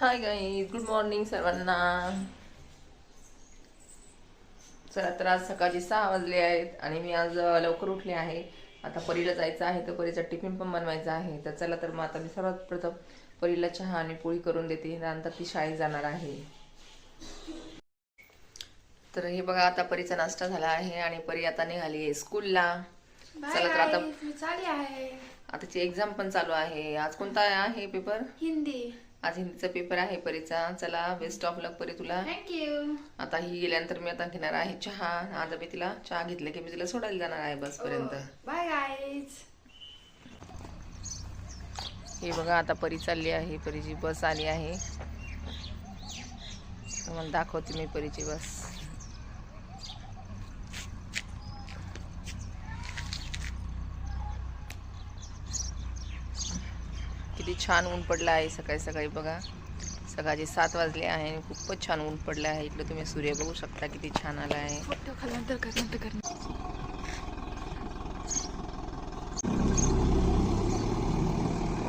Hi guys, good morning सर्वांना. चला तर आज सकाळचे 6 वाजले आहेत आणि मी आज लवकर उठले आहे. आता परीला जायचं आहे तर परीचा टिफिन पण बनवायचा आहे. तर चला तर मग आता मी सर्वात प्रथम परीला चहा आणि पोळी करून देते, नंतर ती शाळेत जाणार आहे. तर हे बघा, आता परीचा नाश्ता झाला आहे आणि परी आता निघाली आहे स्कूलला. चला तर आता मी चालली आहे. आताची एक्झाम पण चालू आहे. आज कोणता आहे पेपर? हिंदी. आज हिंदीचा पेपर आहे परीचा. चला, बेस्ट ऑफ लक परी तुला. थँक्यू. आता ही गेल्यानंतर मी आता घेणार आहे चहा. आता मी तिला चहा घेतलं की मी तिला सोडायला जाणार आहे बस पर्यंत. Bye guys. हे बघा, आता परी चालली आहे. परीची बस आली आहे. तुम्हाला दाखवते मी परीची बस. किती छान ऊन पडलं आहे सकाळी सकाळी. बघा, सकाळचे 7 वाजले आहे आणि खूपच छान ऊन पडलं आहे. इकडे तुम्ही सूर्य बघू शकता किती छान आला आहे.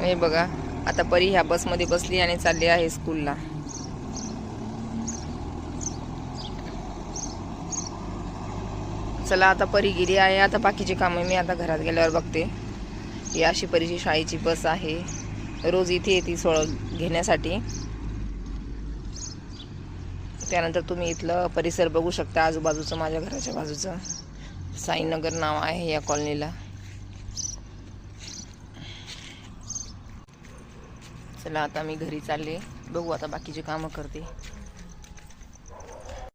हे बघा, आता परी ह्या बसमध्ये बसली आणि चालली आहे स्कूलला. चला, आता परी गेली आहे. आता बाकीची कामं मी आता घरात गेल्यावर बघते. ही अशी परीची शाळेची बस आहे. रोज इथे येते घेण्यासाठी. त्यानंतर तुम्ही इथलं परिसर बघू शकता आजूबाजूचं. माझ्या घराच्या बाजूचं साईनगर नाव आहे या कॉलनीला. चला, आता मी घरी चालले. बघू आता बाकीची कामं करते.